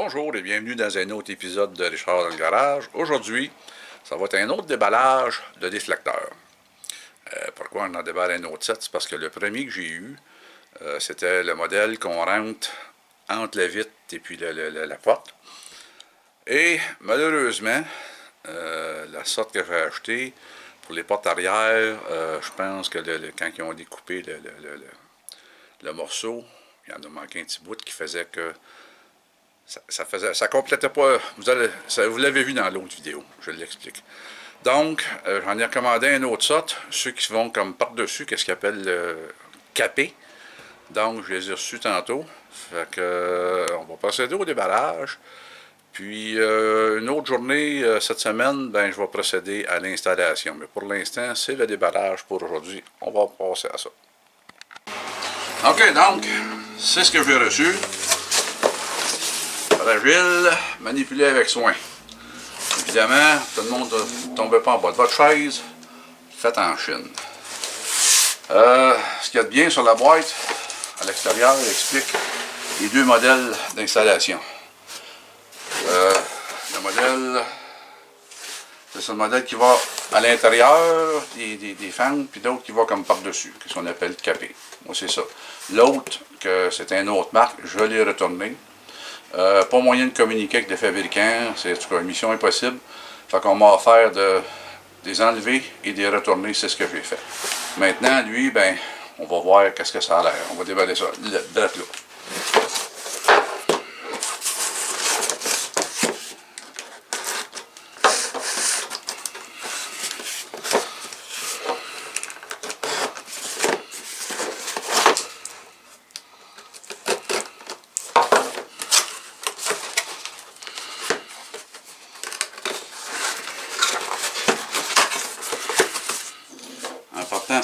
Bonjour et bienvenue dans un autre épisode de Richard dans le garage. Aujourd'hui, ça va être un autre déballage de déflecteurs. Pourquoi on en déballe un autre set? C'est parce que le premier que j'ai eu, c'était le modèle qu'on rentre entre la vitre et puis la porte. Et malheureusement, la sorte que j'ai achetée, pour les portes arrière, je pense que quand ils ont découpé le morceau, il y en a manqué un petit bout qui faisait que ça complétait pas. Vous l'avez vu dans l'autre vidéo, je l'explique. Donc, j'en ai recommandé un autre sorte, ceux qui vont comme par-dessus, qu'est-ce qu'ils appellent le capé. Donc, je les ai reçus tantôt. Fait que, on va procéder au déballage. Puis, une autre journée, cette semaine, ben, je vais procéder à l'installation. Mais pour l'instant, c'est le déballage pour aujourd'hui. On va passer à ça. OK, donc, c'est ce que j'ai reçu. Fragile, manipulé avec soin. Évidemment, tout le monde ne tombe pas en bas de votre chaise. Faites en Chine. Ce qu'il y a de bien sur la boîte, à l'extérieur, il explique les deux modèles d'installation. Le modèle, c'est un modèle qui va à l'intérieur des fans, puis d'autres qui va comme par-dessus, ce qu'on appelle capé. Moi, c'est ça. L'autre, que c'est une autre marque, je l'ai retourné. Pas moyen de communiquer avec les fabricants, c'est en tout cas une mission impossible. Fait qu'on m'a offert de les enlever et de les retourner, c'est ce que j'ai fait. Maintenant, lui, ben, on va voir qu'est-ce que ça a l'air. On va déballer ça, là.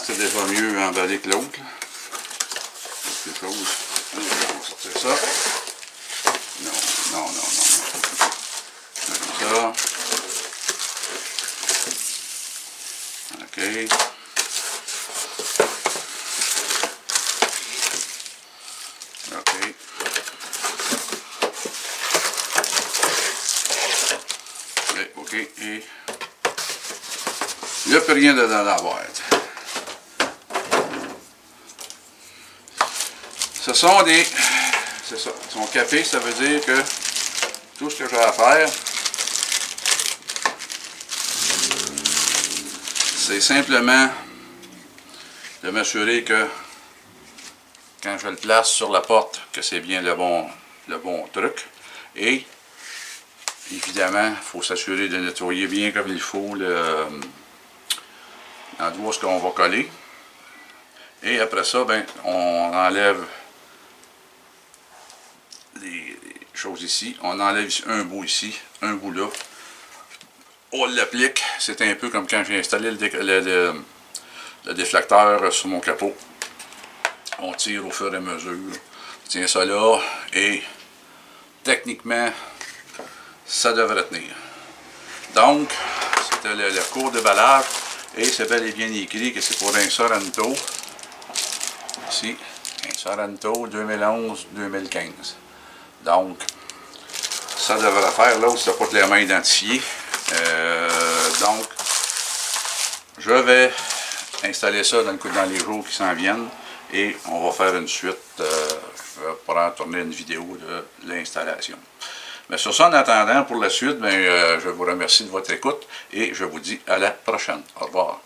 C'est déjà mieux emballé que l'autre. Quelque chose. On va sortir ça. Non. Comme ça. OK. OK. OK. Et il n'y a plus rien dedans dans la boîte. Ce sont des... C'est ça. Ils sont capés, ça veut dire que tout ce que j'ai à faire, c'est simplement de m'assurer que quand je le place sur la porte, que c'est bien le bon truc. Et évidemment, il faut s'assurer de nettoyer bien comme il faut l'endroit où on va coller. Et après ça, ben, on enlève les choses ici. On enlève un bout ici, un bout là. On l'applique. C'est un peu comme quand j'ai installé le déflecteur sur mon capot. On tire au fur et à mesure. On tient ça là et techniquement, ça devrait tenir. Donc, c'était le cours de déballage et c'est bel et bien écrit que c'est pour un Sorento. Ici, un Sorento 2011-2015. Donc, ça devrait faire. L'autre, c'est pas clairement identifié. Donc, je vais installer ça dans les jours qui s'en viennent et on va faire une suite. Je vais pouvoir tourner une vidéo de l'installation. Mais sur ça, en attendant, pour la suite, je vous remercie de votre écoute et je vous dis à la prochaine. Au revoir.